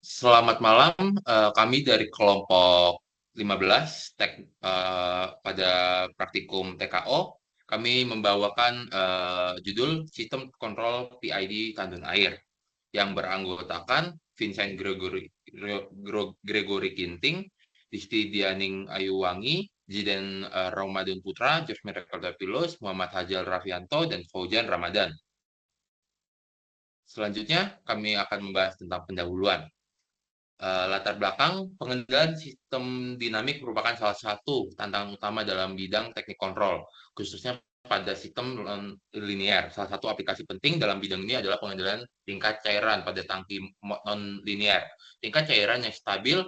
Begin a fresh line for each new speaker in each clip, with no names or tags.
Selamat malam, kami dari kelompok 15 pada praktikum TKO. Kami membawakan judul Sistem Kontrol PID Kandun Air yang beranggotakan Vincent Gregory Ginting, Disti Dianing Ayuwangi, Ziden Ramadan Putra, George Miracle Dapilus, Muhammad Hajal Rafianto, dan Faujan Ramadan. Selanjutnya, kami akan membahas tentang pendahuluan. Latar belakang pengendalian sistem dinamik merupakan salah satu tantangan utama dalam bidang teknik kontrol, khususnya pada sistem non-linear. Salah satu aplikasi penting dalam bidang ini adalah pengendalian tingkat cairan pada tangki non-linear. Tingkat cairan yang stabil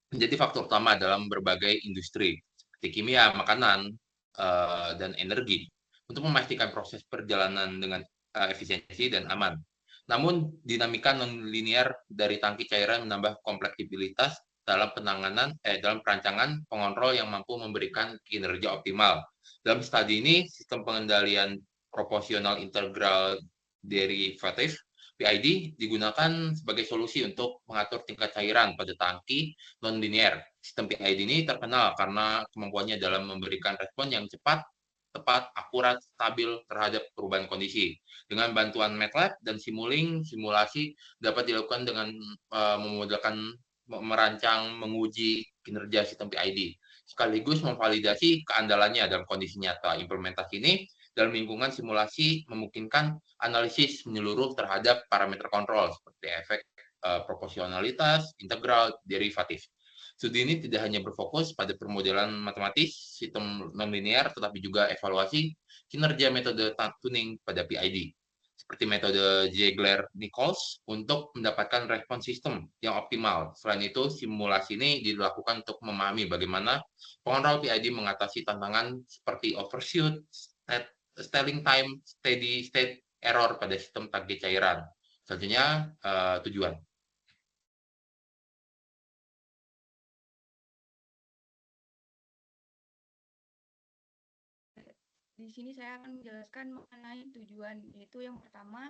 menjadi faktor utama dalam berbagai industri, seperti kimia, makanan, dan energi, untuk memastikan proses perjalanan dengan efisiensi dan aman. Namun, dinamika non-linear dari tangki cairan menambah kompleksibilitas dalam perancangan pengontrol yang mampu memberikan kinerja optimal. Dalam studi ini, sistem pengendalian proporsional integral derivatif PID digunakan sebagai solusi untuk mengatur tingkat cairan pada tangki non-linear. Sistem PID ini terkenal karena kemampuannya dalam memberikan respon yang cepat, tepat, akurat, stabil terhadap perubahan kondisi. Dengan bantuan MATLAB dan simulasi dapat dilakukan dengan memodelkan, merancang, menguji kinerja sistem PID, sekaligus memvalidasi keandalannya dalam kondisi nyata. Implementasi ini dalam lingkungan simulasi memungkinkan analisis menyeluruh terhadap parameter kontrol seperti efek proporsionalitas, integral, derivatif. Studi ini tidak hanya berfokus pada permodelan matematis sistem nonlinear, tetapi juga evaluasi kinerja metode tuning pada PID, seperti metode Ziegler-Nichols untuk mendapatkan respon sistem yang optimal. Selain itu, simulasi ini dilakukan untuk memahami bagaimana pengontrol PID mengatasi tantangan seperti overshoot, stalling time, steady state error pada sistem tangki cairan. Selanjutnya, tujuan.
Di sini saya akan menjelaskan mengenai tujuan, yaitu yang pertama,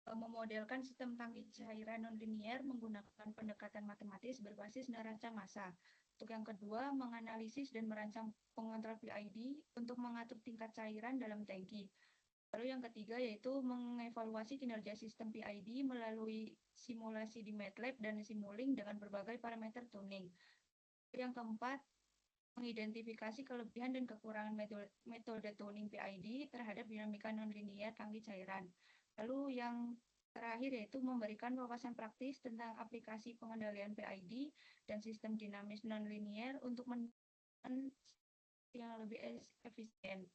memodelkan sistem tangki cairan non-linear menggunakan pendekatan matematis berbasis neraca massa. Untuk yang kedua, menganalisis dan merancang pengontrol PID untuk mengatur tingkat cairan dalam tangki. Lalu yang ketiga yaitu mengevaluasi kinerja sistem PID melalui simulasi di MATLAB dan Simulink dengan berbagai parameter tuning. Yang keempat, mengidentifikasi kelebihan dan kekurangan metode tuning PID terhadap dinamika nonlinear tangki cairan. Lalu yang terakhir yaitu memberikan wawasan praktis tentang aplikasi pengendalian PID dan sistem dinamis nonlinear untuk yang lebih efisien.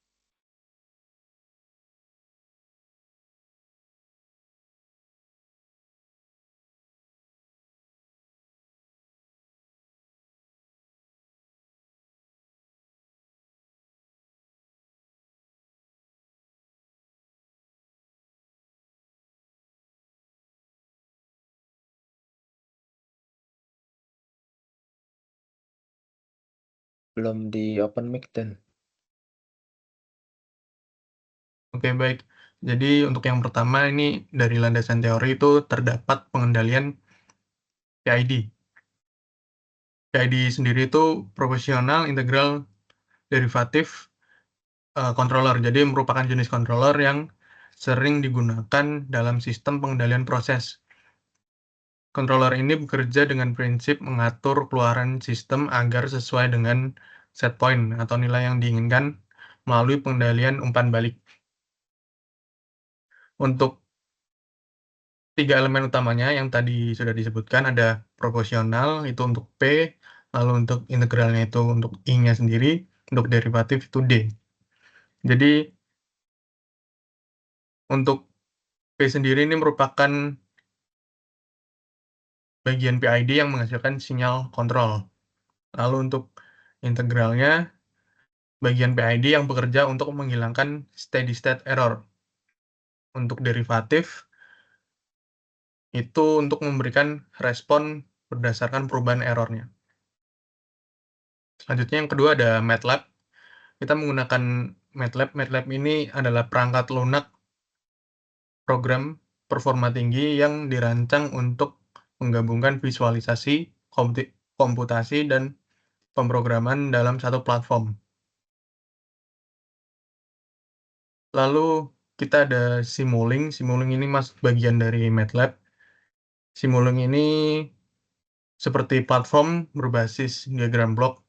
Belum di open mic dan.
Oke, baik. Jadi untuk yang pertama ini dari landasan teori itu terdapat pengendalian PID. PID sendiri itu proporsional integral derivatif controller. Jadi merupakan jenis controller yang sering digunakan dalam sistem pengendalian proses. Controller ini bekerja dengan prinsip mengatur keluaran sistem agar sesuai dengan set point atau nilai yang diinginkan melalui pengendalian umpan balik. Untuk tiga elemen utamanya yang tadi sudah disebutkan, ada proporsional itu untuk P, lalu untuk integralnya itu untuk I-nya sendiri, untuk derivatif itu D. Jadi untuk P sendiri ini merupakan bagian PID yang menghasilkan sinyal kontrol. Lalu untuk integralnya, bagian PID yang bekerja untuk menghilangkan steady state error. Untuk derivatif, itu untuk memberikan respon berdasarkan perubahan errornya. Selanjutnya yang kedua ada MATLAB. Kita menggunakan MATLAB. MATLAB ini adalah perangkat lunak program performa tinggi yang dirancang untuk menggabungkan visualisasi, komputasi, dan pemrograman dalam satu platform. Lalu kita ada Simulink. Simulink ini masuk bagian dari MATLAB. Simulink ini seperti platform berbasis diagram blok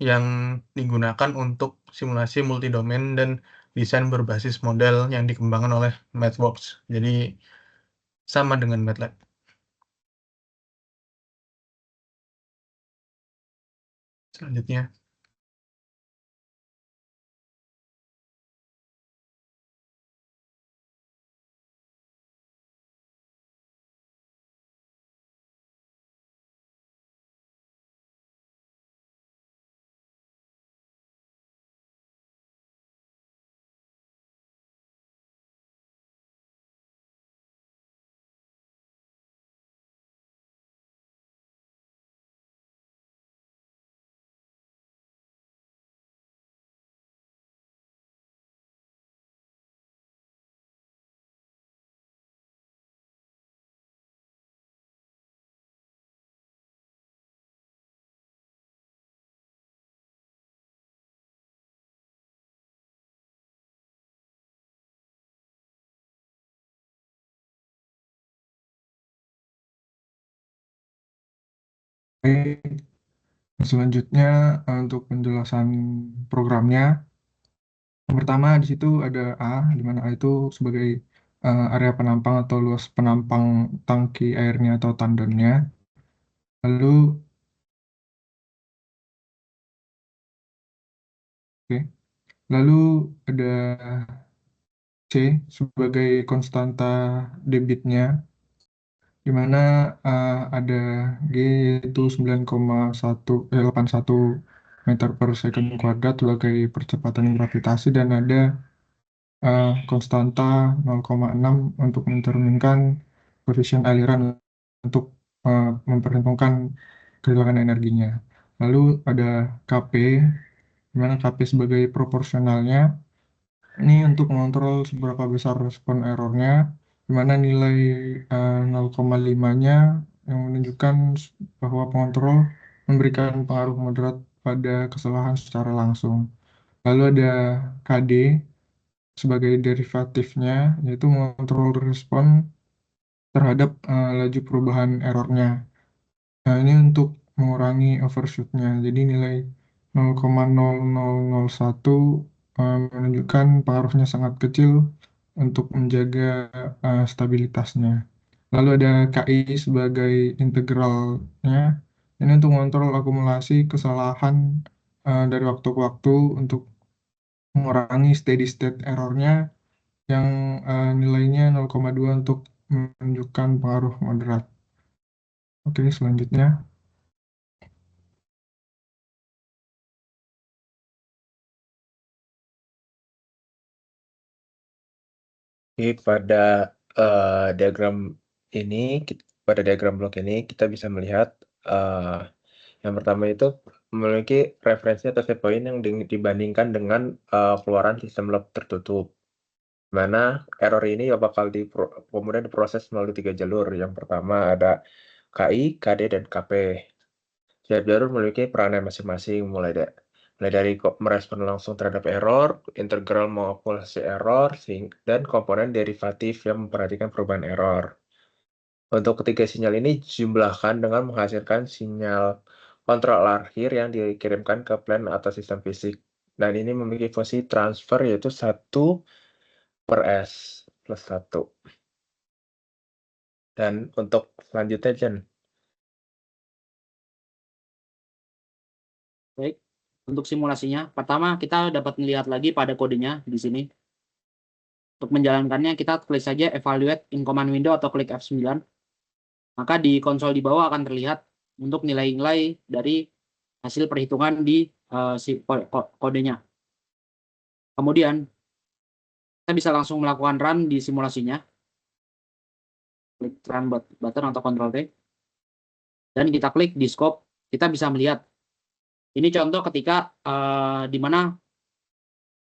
yang digunakan untuk simulasi multidomain dan desain berbasis model yang dikembangkan oleh MathWorks. Jadi sama dengan MATLAB. Selanjutnya.
Oke, selanjutnya untuk penjelasan programnya. Yang pertama di situ ada A, di mana A itu sebagai area penampang atau luas penampang tangki airnya atau tandonnya. Lalu lalu ada C sebagai konstanta debitnya, di mana ada G yaitu 9,181 meter per second kuadrat sebagai percepatan gravitasi, dan ada konstanta 0,6 untuk mencerminkan koefisien aliran untuk memperhitungkan kehilangan energinya. Lalu ada KP, di mana KP sebagai proporsionalnya. Ini untuk mengontrol seberapa besar respon errornya, di mana nilai 0,5-nya yang menunjukkan bahwa pengontrol memberikan pengaruh moderat pada kesalahan secara langsung. Lalu ada KD sebagai derivatifnya, yaitu mengontrol respon terhadap laju perubahan errornya. Nah, ini untuk mengurangi overshoot-nya. Jadi nilai 0,0001 menunjukkan pengaruhnya sangat kecil untuk menjaga stabilitasnya. Lalu ada KI sebagai integralnya. Ini untuk mengontrol akumulasi kesalahan dari waktu ke waktu untuk mengurangi steady state errornya yang nilainya 0,2 untuk menunjukkan pengaruh moderat. Oke, selanjutnya.
Oke, pada pada diagram blok ini kita bisa melihat yang pertama itu memiliki referensi atau set point yang dibandingkan dengan keluaran sistem log tertutup. Mana error ini bakal kemudian diproses melalui 3 jalur. Yang pertama ada KI, KD, dan KP. Setiap jalur memiliki peranan masing-masing, mulai dari merespon langsung terhadap error, integral mengakumulasi error, dan komponen derivatif yang memperhatikan perubahan error. Untuk ketiga sinyal ini dijumlahkan dengan menghasilkan sinyal kontrol akhir yang dikirimkan ke plan atau sistem fisik. Dan ini memiliki fungsi transfer yaitu 1/S plus 1. Dan untuk selanjutnya, Jen.
Baik, untuk simulasinya, pertama kita dapat melihat lagi pada kodenya di sini. Untuk menjalankannya, kita klik saja Evaluate in Command Window atau klik F9. Maka di konsol di bawah akan terlihat untuk nilai-nilai dari hasil perhitungan di kodenya. Kemudian, kita bisa langsung melakukan run di simulasinya. Klik run button atau Ctrl T. Dan kita klik di scope, kita bisa melihat. Ini contoh ketika di mana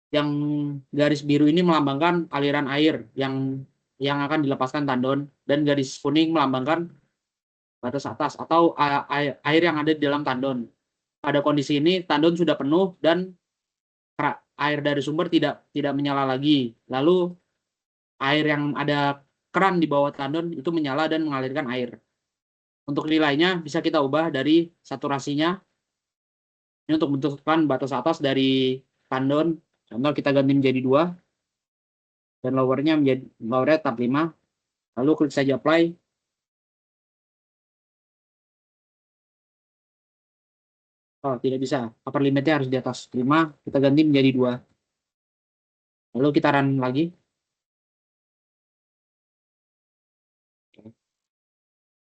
yang garis biru ini melambangkan aliran air yang akan dilepaskan tandon, dan garis kuning melambangkan batas atas atau air yang ada di dalam tandon. Pada kondisi ini tandon sudah penuh dan air dari sumber tidak menyala lagi. Lalu air yang ada keran di bawah tandon itu menyala dan mengalirkan air. Untuk nilainya bisa kita ubah dari saturasinya. Ini untuk menentukan batas atas dari tandon. Contoh kita ganti menjadi 2 dan lowernya tetap 5. Lalu klik saja apply. Oh, tidak bisa. Upper limitnya harus di atas 5. Kita ganti menjadi 2. Lalu kita run lagi.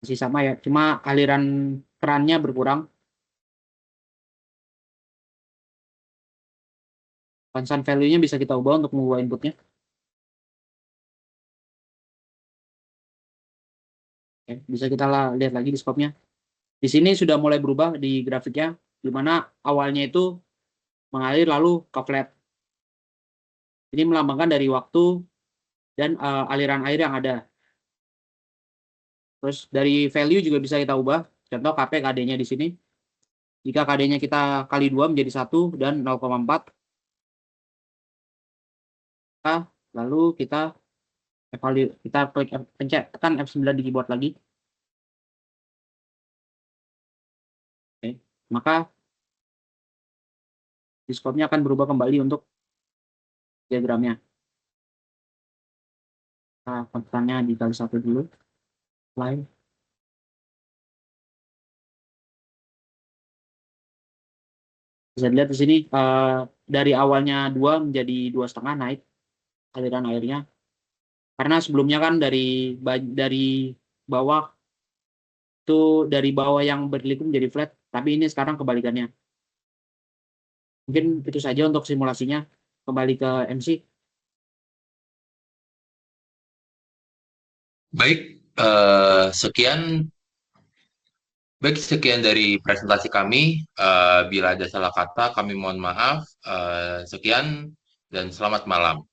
Masih sama ya, cuma aliran kerannya berkurang. Constant value-nya bisa kita ubah untuk mengubah inputnya. Oke, bisa kita lihat lagi di scope-nya. Di sini sudah mulai berubah di grafiknya, di mana awalnya itu mengalir lalu ke flat. Ini melambangkan dari waktu dan aliran air yang ada. Terus dari value juga bisa kita ubah. Contoh KP KD-nya di sini. Jika KD-nya kita kali 2 menjadi 1 dan 0,4. Lalu kita evaluate, kita klik pencet tekan F9 di keyboard lagi. Oke, maka di scope-nya akan berubah kembali untuk diagramnya. Nah, konstannya dikali 1 dulu. Line. Bisa dilihat di sini dari awalnya 2 menjadi 2,5 naik aliran airnya. Karena sebelumnya kan dari bawah itu dari bawah yang berliku menjadi flat, tapi ini sekarang kebalikannya. Mungkin itu saja untuk simulasinya. Kembali ke MC.
Baik, sekian dari presentasi kami. Bila ada salah kata, kami mohon maaf. Sekian dan selamat malam.